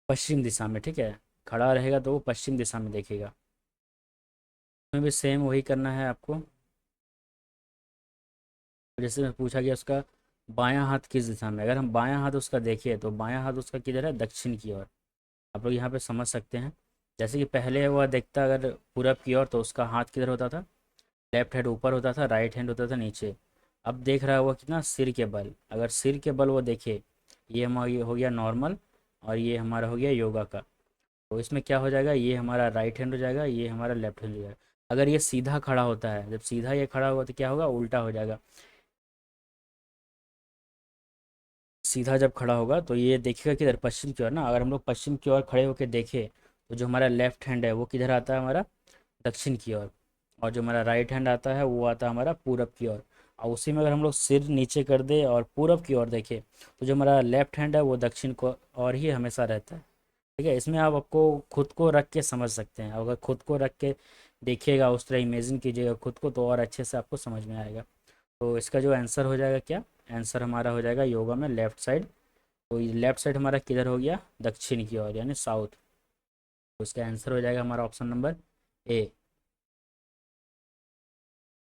A: पश्चिम दिशा में, ठीक है। खड़ा रहेगा तो वो पश्चिम दिशा में देखेगा। इसमें भी सेम वही करना है आपको। जैसे में पूछा गया उसका बायां हाथ किस दिशा में, अगर हम बायां हाथ उसका देखिए तो बायां हाथ उसका किधर है, दक्षिण की ओर। आप लोग यहाँ पे समझ सकते हैं। जैसे कि पहले वह देखता अगर पूरब की ओर, तो उसका हाथ किधर होता था, लेफ्ट हैंड ऊपर होता था, राइट हैंड होता था नीचे। अब देख रहा है वो कितना, सिर के बल, अगर सिर के बल वो देखे, ये हमारा ये हो गया नॉर्मल, और ये हमारा हो गया योगा का। तो इसमें क्या हो जाएगा, ये हमारा राइट हैंड हो जाएगा, ये हमारा लेफ्ट हैंड हो जाएगा। अगर ये सीधा खड़ा होता है, जब सीधा ये खड़ा होगा तो क्या होगा, उल्टा हो जाएगा। सीधा जब खड़ा होगा तो ये देखिएगा किधर, पश्चिम की ओर ना। अगर हम लोग पश्चिम की ओर खड़े होकर देखें, तो जो हमारा लेफ्ट हैंड है वो किधर आता है हमारा, दक्षिण की ओर। और जो हमारा राइट हैंड आता है वो आता है हमारा पूरब की ओर। और उसी में अगर हम लोग सिर नीचे कर दे और पूरब की ओर देखें, तो जो हमारा लेफ्ट हैंड है वो दक्षिण को और ही हमेशा रहता है, ठीक है। इसमें आप आपको खुद को रख के समझ सकते हैं, अगर खुद को रख के देखिएगा, उस तरह इमेजिन कीजिएगा खुद को, तो और अच्छे से आपको समझ में आएगा। तो इसका जो आंसर हो जाएगा क्या, आंसर हमारा हो जाएगा योगा में लेफ्ट साइड। तो ये लेफ्ट साइड हमारा किधर हो गया, दक्षिण की ओर यानी साउथ। तो इसका आंसर हो जाएगा हमारा ऑप्शन नंबर ए।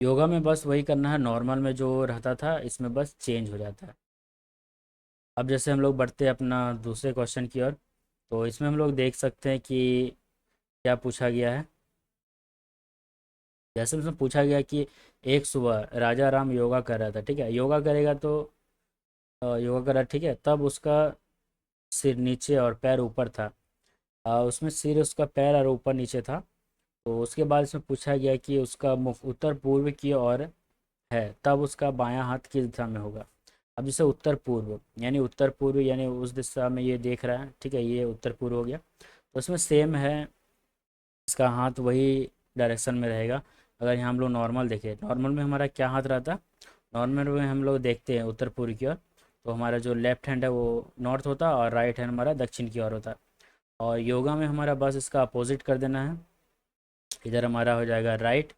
A: योगा में बस वही करना है, नॉर्मल में जो रहता था इसमें बस चेंज हो जाता है। अब जैसे हम लोग बढ़ते हैं अपना दूसरे क्वेश्चन की ओर, तो इसमें हम लोग देख सकते हैं कि क्या पूछा गया है। जैसे उसमें पूछा गया कि एक सुबह राजा राम योगा कर रहा था, ठीक है। योगा करेगा तो योगा कर रहा, ठीक है, तब उसका सिर नीचे और पैर ऊपर था। उसमें सिर उसका पैर और ऊपर नीचे था। तो उसके बाद इसमें पूछा गया कि उसका मुख उत्तर पूर्व की ओर है, तब उसका बायां हाथ किस दिशा में होगा। अब जैसे उत्तर पूर्व यानी उत्तर पूर्व यानी उस दिशा में ये देख रहा है, ठीक है, ये उत्तर पूर्व हो गया। तो उसमें सेम है, इसका हाथ वही डायरेक्शन में रहेगा। अगर यहाँ हम लोग नॉर्मल देखें, नॉर्मल में हमारा क्या हाथ रहता, नॉर्मल में हम लोग देखते हैं उत्तर पूर्व की ओर, तो हमारा जो लेफ्ट हैंड है वो नॉर्थ होता और राइट हैंड हमारा दक्षिण की ओर होता। और योगा में हमारा बस इसका अपोजिट कर देना है, इधर हमारा हो जाएगा राइट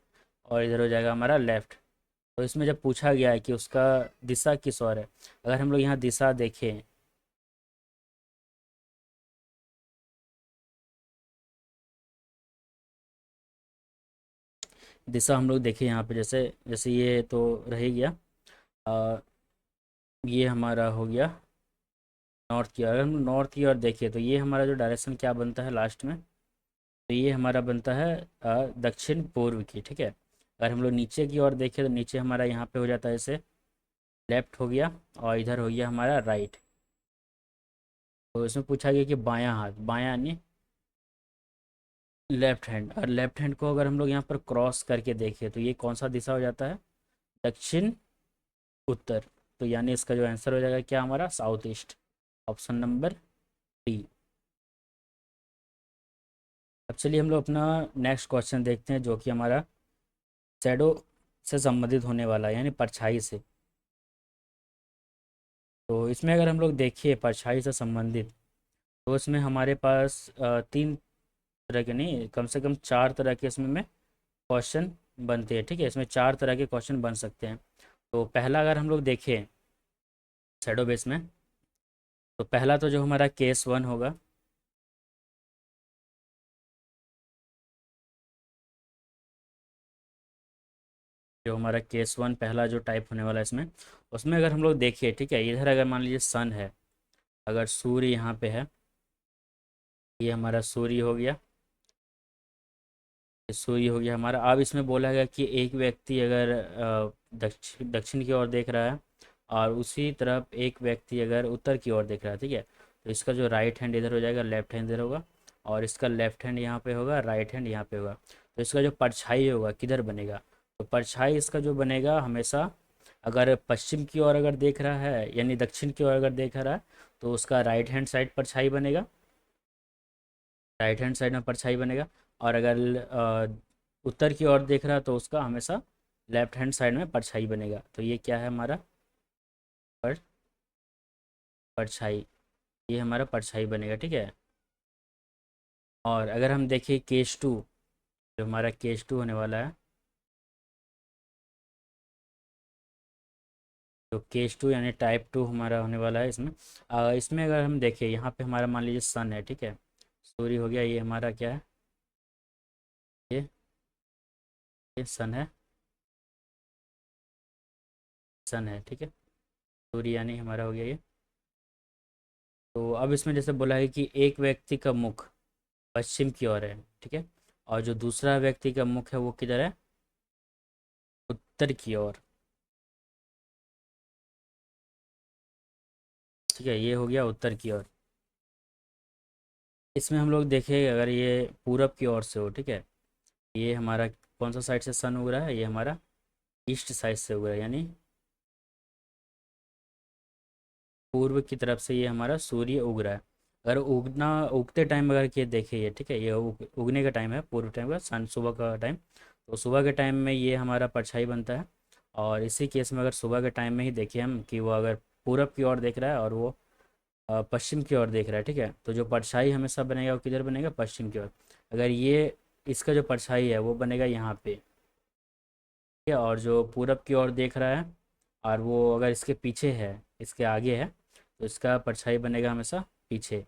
A: और इधर हो जाएगा हमारा लेफ्ट। तो इसमें जब पूछा गया है कि उसका दिशा किस ओर है, अगर हम लोग यहाँ दिशा देखें, दिशा हम लोग देखें यहाँ पे, जैसे जैसे ये तो रह ही गया, आ, ये हमारा हो गया नॉर्थ की ओर। अगर हम नॉर्थ की ओर देखें तो ये हमारा जो डायरेक्शन क्या बनता है लास्ट में, तो ये हमारा बनता है दक्षिण पूर्व की, ठीक है। अगर हम लोग नीचे की ओर देखें तो नीचे हमारा यहाँ पे हो जाता है जैसे लेफ्ट हो गया, और इधर हो गया हमारा राइट। तो इसमें पूछा गया कि बायां हाथ, बायां यानी लेफ्ट हैंड, और लेफ्ट हैंड को अगर हम लोग यहाँ पर क्रॉस करके देखें तो ये कौन सा दिशा हो जाता है, दक्षिण उत्तर। तो यानी इसका जो आंसर हो जाएगा क्या हमारा, south east, option number D. अब चलिए हम लोग अपना नेक्स्ट क्वेश्चन देखते हैं, जो कि हमारा शैडो से संबंधित होने वाला है, यानी परछाई से। तो इसमें अगर हम लोग देखिए परछाई से संबंधित, तो इसमें हमारे पास तीन तरह के नहीं, कम से कम चार तरह के इसमें में क्वेश्चन बनते हैं, ठीक है। इसमें चार तरह के क्वेश्चन बन सकते हैं। तो पहला अगर हम लोग देखें शैडो बेस में, तो पहला तो जो हमारा केस वन होगा, जो हमारा केस वन पहला जो टाइप होने वाला है इसमें, उसमें अगर हम लोग देखिए, ठीक है, इधर अगर मान लीजिए सन है, अगर सूर्य यहाँ पे है, ये हमारा सूर्य हो गया, सूर्य हो गया हमारा। अब इसमें बोला गया कि एक व्यक्ति अगर दक्षिण की ओर देख रहा है और उसी तरफ एक व्यक्ति अगर उत्तर की ओर देख रहा है, ठीक है, तो इसका जो राइट हैंड इधर हो जाएगा, लेफ्ट हैंड इधर होगा, और इसका लेफ्ट हैंड यहाँ पे होगा, राइट हैंड यहाँ पे होगा। तो इसका जो परछाई होगा किधर बनेगा, तो परछाई इसका जो बनेगा हमेशा, अगर पश्चिम की ओर अगर देख रहा है यानी दक्षिण की ओर अगर देख रहा है, तो उसका राइट हैंड साइड परछाई बनेगा, राइट हैंड साइड में परछाई बनेगा। और अगर उत्तर की ओर देख रहा है तो उसका हमेशा लेफ्ट हैंड साइड में परछाई बनेगा। तो ये क्या है हमारा पर परछाई, ये हमारा परछाई बनेगा, ठीक है। और अगर हम देखें केस टू, जो हमारा केस टू होने वाला है, तो केस टू यानी टाइप टू हमारा होने वाला है इसमें। इसमें अगर हम देखें यहाँ पे हमारा मान लीजिए सन है, ठीक है, सूर्य हो गया, ये हमारा क्या है, ये ये सन है, सन है, ठीक है, सूर्य यानी हमारा हो गया ये। तो अब इसमें जैसे बोला है कि एक व्यक्ति का मुख पश्चिम की ओर है, ठीक है, और जो दूसरा व्यक्ति का मुख है वो किधर है, उत्तर की ओर, ठीक है, ये हो गया उत्तर की ओर। इसमें हम लोग देखें अगर ये पूरब की ओर से हो, ठीक है, ये हमारा कौन सा साइड से सन उग रहा है, ये हमारा ईस्ट साइड से उग रहा है, यानी पूर्व की तरफ से ये हमारा सूर्य उग रहा है। अगर उगना उगते टाइम अगर ये देखें, ये ठीक है, ये उगने का टाइम है, पूर्व टाइम का, सन सुबह का टाइम, तो सुबह के टाइम में ये हमारा परछाई बनता है। और इसी केस में अगर सुबह के टाइम में ही देखें हम कि वो अगर पूरब की ओर देख रहा है और वो पश्चिम की ओर देख रहा है, ठीक है, तो जो परछाई हमेशा बनेगा वो किधर बनेगा, पश्चिम की ओर। अगर ये इसका जो परछाई है वो बनेगा यहाँ पे, ठीक है, और जो पूरब की ओर देख रहा है और वो अगर इसके पीछे है, इसके आगे है, तो इसका परछाई बनेगा हमेशा पीछे,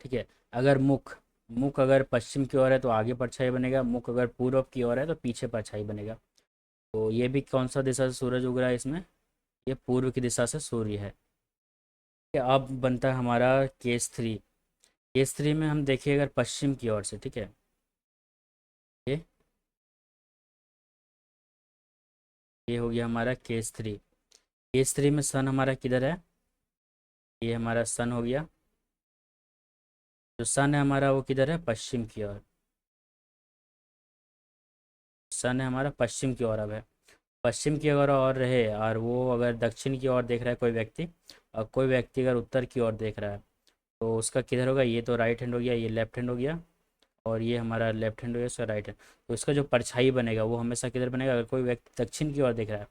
A: ठीक है। अगर मुख मुख अगर पश्चिम की ओर है तो आगे परछाई बनेगा, मुख अगर पूरब की ओर है तो पीछे परछाई बनेगा। तो ये भी कौन सा दिशा से सूरज उग रहा है इसमें, ये पूर्व की दिशा से सूर्य है। ठीक है, अब बनता है हमारा केस थ्री। केस थ्री में हम देखिए अगर पश्चिम की ओर से, ठीक है, ये ये हो गया हमारा केस थ्री। केस थ्री में सन हमारा किधर है, ये हमारा सन हो गया, जो सन है हमारा वो किधर है, पश्चिम की ओर, सन है हमारा पश्चिम की ओर अब है। पश्चिम की अगर और रहे और वो अगर दक्षिण की ओर देख रहा है कोई व्यक्ति, और कोई व्यक्ति अगर उत्तर की ओर देख रहा है, तो उसका किधर होगा, ये तो राइट हैंड हो गया, ये लेफ्ट हैंड हो गया, और ये हमारा लेफ्ट हैंड हो गया, इसका राइट हैंड। तो इसका जो परछाई बनेगा वो हमेशा किधर बनेगा, अगर कोई व्यक्ति दक्षिण की ओर देख रहा है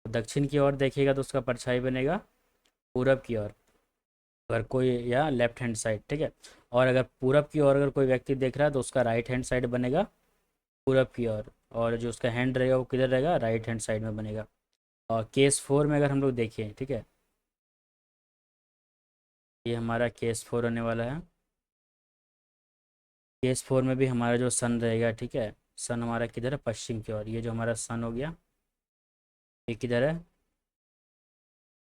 A: तो दक्षिण की ओर देखेगा तो उसका परछाई बनेगा पूरब की ओर, अगर कोई, या लेफ्ट हैंड साइड, ठीक है। और अगर पूरब की ओर अगर कोई व्यक्ति देख रहा है तो उसका राइट हैंड साइड बनेगा पूरब की ओर, और जो उसका हैंड रहेगा वो किधर रहेगा, राइट हैंड साइड में बनेगा। और केस फोर में अगर हम लोग देखें, ठीक है, ये हमारा केस फोर होने वाला है। केस फोर में भी हमारा जो सन रहेगा, ठीक है, सन हमारा किधर है, पश्चिम की ओर, ये जो हमारा सन हो गया ये किधर है,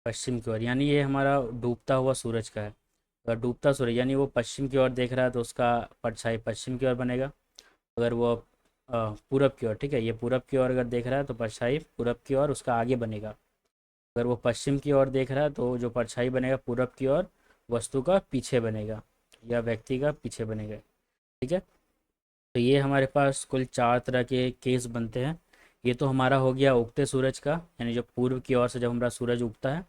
A: पश्चिम की ओर, यानी ये हमारा डूबता हुआ सूरज का है। अगर डूबता सूरज यानी वो पश्चिम की ओर देख रहा है तो उसका परछाई पश्चिम की ओर बनेगा। अगर वो पूरब की ओर, ठीक है, ये पूरब की ओर अगर देख रहा है तो परछाई पूरब की ओर उसका आगे बनेगा। अगर वो पश्चिम की ओर देख रहा है तो जो परछाई बनेगा पूरब की ओर वस्तु का पीछे बनेगा, या व्यक्ति का पीछे बनेगा, ठीक है। तो ये हमारे पास कुल चार तरह के केस बनते हैं। ये तो हमारा हो गया उगते सूरज का, यानी जो पूर्व की ओर से जब हमारा सूरज उगता है,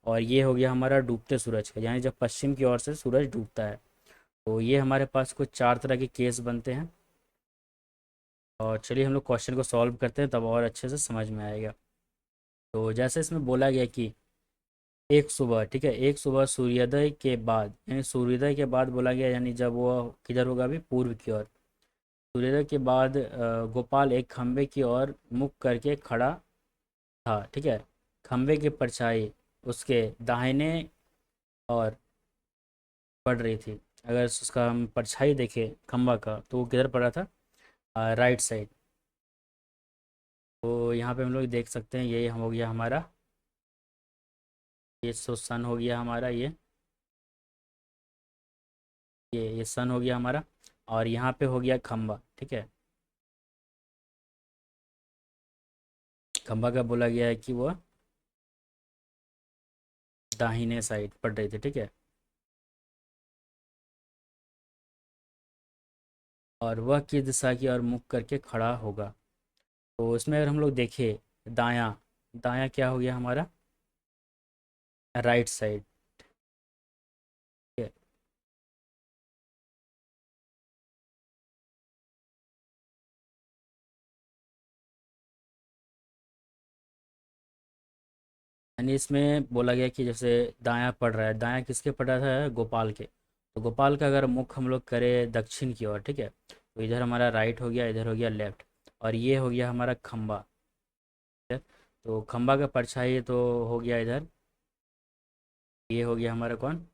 A: और ये हो गया हमारा डूबते सूरज का, यानी जब पश्चिम की ओर से सूरज डूबता है। तो ये हमारे पास कुछ चार तरह के केस बनते हैं। और चलिए हम लोग क्वेश्चन को सॉल्व करते हैं, तब और अच्छे से समझ में आएगा। तो जैसे इसमें बोला गया कि एक सुबह, ठीक है, एक सुबह सूर्योदय के बाद, यानी सूर्योदय के बाद बोला गया, यानी जब वो किधर होगा अभी, पूर्व की ओर। सूर्योदय के बाद गोपाल एक खंबे की ओर मुख करके खड़ा था, ठीक है, खंबे की परछाई उसके दाहिने और पड़ रही थी। अगर उसका हम परछाई देखें खंबा का तो वो किधर पड़ा था, राइट साइड। तो यहाँ पे हम लोग देख सकते हैं, ये हो गया हमारा, ये सो सन हो गया हमारा, ये सन हो गया हमारा, और यहाँ पे हो गया खंबा, ठीक है। खंबा का बोला गया है कि वह दाहिने साइड पड़ रही थी, ठीक है। और वह किस दिशा की ओर मुख करके खड़ा होगा। तो इसमें अगर हम लोग देखें, दायां, दायां क्या हो गया हमारा, राइट साइड, ठीक है। यानी इसमें बोला गया कि जैसे दायां पड़ रहा है, दायां किसके पड़ रहा था, गोपाल के। तो गोपाल का अगर मुख हम लोग करें दक्षिण की ओर, ठीक है, तो इधर हमारा राइट हो गया, इधर हो गया लेफ्ट, और ये हो गया हमारा खंबा, ठीक है। तो खंबा का परछाई तो हो गया इधर, ये हो गया हमारा कौन,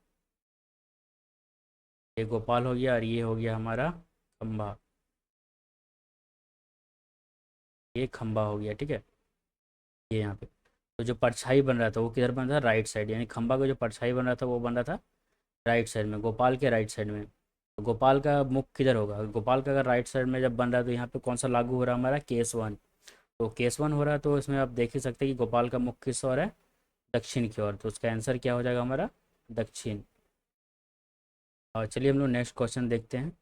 A: ये गोपाल हो गया, और ये हो गया हमारा खंबा, ये खंबा हो गया, ठीक है। ये यहाँ पे तो जो परछाई बन रहा था वो किधर बन रहा था, राइट साइड, यानी खंबा का जो परछाई बन रहा था वो बन रहा था राइट साइड में, गोपाल के राइट साइड में। तो गोपाल का मुख किधर होगा, गोपाल का अगर राइट साइड में जब बन रहा है तो यहाँ पे कौन सा लागू हो रहा है, हमारा केस वन। तो केस वन हो रहा है, तो इसमें आप देख ही सकते हैं कि गोपाल का मुख किस ओर है, दक्षिण की ओर, तो उसका आंसर क्या हो जाएगा हमारा, दक्षिण। और चलिए हम लोग नेक्स्ट क्वेश्चन देखते हैं।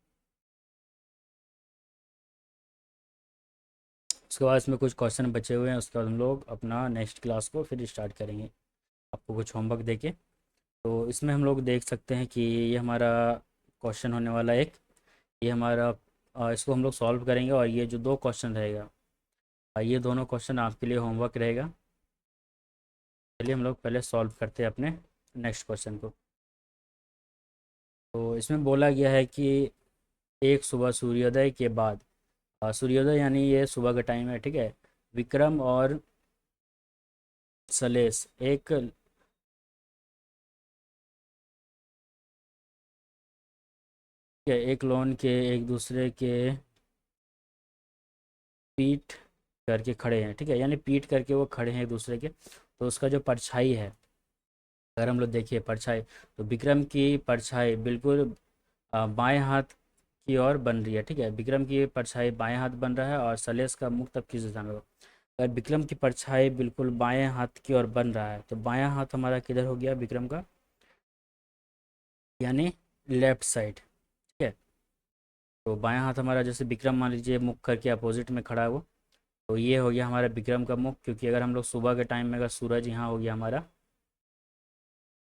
A: उसके बाद इसमें कुछ क्वेश्चन बचे हुए हैं, उसके बाद हम लोग अपना नेक्स्ट क्लास को फिर स्टार्ट करेंगे, आपको कुछ होमवर्क देके। तो इसमें हम लोग देख सकते हैं कि ये हमारा क्वेश्चन होने वाला है एक, ये हमारा इसको हम लोग सॉल्व करेंगे, और ये जो दो क्वेश्चन रहेगा, ये दोनों क्वेश्चन आपके लिए होमवर्क रहेगा। चलिए हम लोग पहले सॉल्व करते हैं अपने नेक्स्ट क्वेश्चन को। तो इसमें बोला गया है कि एक सुबह सूर्योदय के बाद, सूर्योदय यानी ये सुबह का टाइम है, ठीक है, विक्रम और सलेश एक, एक लोन के एक दूसरे के पीठ करके खड़े हैं, ठीक है, यानी पीठ करके वो खड़े हैं एक दूसरे के। तो उसका जो परछाई है, अगर हम लोग देखिए परछाई, तो विक्रम की परछाई बिल्कुल बाएं हाथ की ओर बन रही है, ठीक है, विक्रम की परछाई बाएं हाथ बन रहा है, और सलेश का मुख तब किस दिशा में होगा। अगर विक्रम की परछाई बिल्कुल बाएं हाथ की ओर बन रहा है, तो बायां हाथ हमारा किधर हो गया विक्रम का, यानी लेफ्ट साइड, ठीक है। तो बायां हाथ हमारा, जैसे विक्रम मान लीजिए मुख करके अपोजिट में खड़ा है वो, तो ये हो गया हमारा विक्रम का मुख, क्योंकि अगर हम लोग सुबह के टाइम में अगर सूरज यहाँ हो गया हमारा,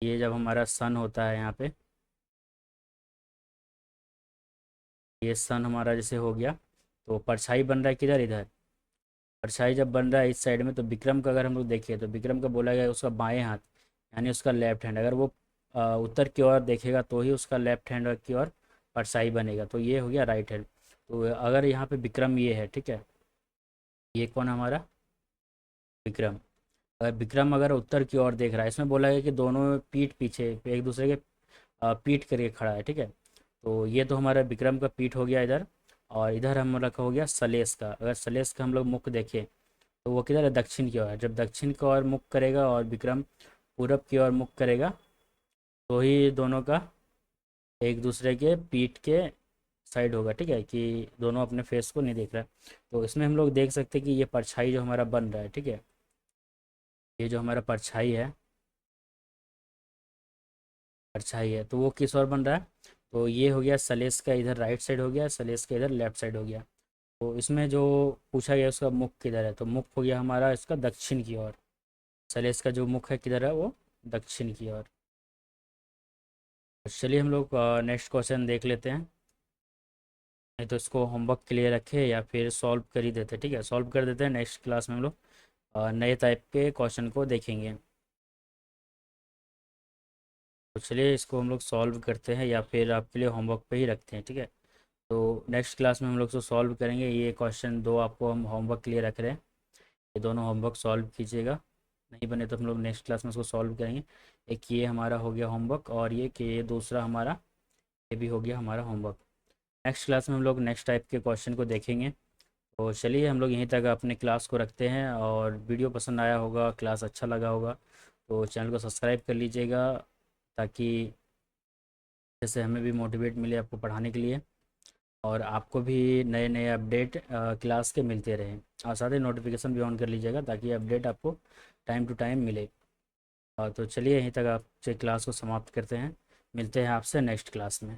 A: ये जब हमारा सन होता है यहाँ पे, ये सन हमारा जैसे हो गया, तो परछाई बन रहा है किधर, इधर। परछाई जब बन रहा है इस साइड में, तो विक्रम का अगर हम लोग देखें, तो विक्रम का बोला गया है उसका बाएं हाथ, यानी उसका लेफ्ट हैंड, अगर वो उत्तर की ओर देखेगा तो ही उसका लेफ्ट हैंड की ओर परछाई बनेगा, तो ये हो गया राइट हैंड। तो अगर यहाँ पे विक्रम ये है, ठीक है, ये कौन है हमारा, विक्रम। अगर विक्रम अगर उत्तर की ओर देख रहा है, इसमें बोला गया कि दोनों पीठ पीछे एक दूसरे के पीठ करके खड़ा है, ठीक है। तो ये तो हमारा विक्रम का पीठ हो गया इधर, और इधर हमारा का हो गया सलेश का। अगर सलेश का हम लोग मुख देखें, तो वो किधर है, दक्षिण की ओर है। जब दक्षिण की ओर मुख करेगा और विक्रम पूरब की ओर मुख करेगा, तो ही दोनों का एक दूसरे के पीठ के साइड होगा, ठीक है, कि दोनों अपने फेस को नहीं देख रहा है। तो इसमें हम लोग देख सकते हैं कि ये परछाई जो हमारा बन रहा है, ठीक है, ये जो हमारा परछाई है, परछाई है, तो वो किस ओर बन रहा है, तो ये हो गया सलेश का इधर राइट साइड हो गया, सलेश का इधर लेफ्ट साइड हो गया। तो इसमें जो पूछा गया उसका मुख किधर है, तो मुख हो गया हमारा इसका दक्षिण की ओर, सलेश का जो मुख है किधर है, वो दक्षिण की ओर। चलिए हम लोग नेक्स्ट क्वेश्चन देख लेते हैं, नहीं तो इसको होमवर्क के लिए रखे या फिर सॉल्व कर ही देते, ठीक है, सॉल्व कर देते हैं। नेक्स्ट क्लास में हम लोग नए टाइप के क्वेश्चन को देखेंगे। तो चलिए इसको हम लोग सॉल्व करते हैं, या फिर आपके लिए होमवर्क पे ही रखते हैं, ठीक है। तो नेक्स्ट क्लास में हम लोग इसको सॉल्व करेंगे, ये क्वेश्चन दो आपको हम होमवर्क के लिए रख रहे हैं, ये दोनों होमवर्क सॉल्व कीजिएगा, नहीं बने तो हम लोग नेक्स्ट क्लास में उसको सॉल्व करेंगे। एक ये हमारा हो गया होमवर्क, और ये कि ये दूसरा हमारा, ये भी हो गया हमारा होमवर्क। नेक्स्ट क्लास में हम लोग नेक्स्ट टाइप के क्वेश्चन को देखेंगे। तो चलिए हम लोग यहीं तक अपने क्लास को रखते हैं, और वीडियो पसंद आया होगा, क्लास अच्छा लगा होगा, तो चैनल को सब्सक्राइब कर लीजिएगा, ताकि जैसे हमें भी मोटिवेट मिले आपको पढ़ाने के लिए। और आपको भी नए नए अपडेट क्लास के मिलते रहें। और साथ ही नोटिफिकेशन भी ऑन कर लीजिएगा ताकि अपडेट आपको टाइम टू टाइम मिले। तो चलिए यहीं तक आपसे क्लास को समाप्त करते हैं। मिलते हैं आपसे नेक्स्ट क्लास में।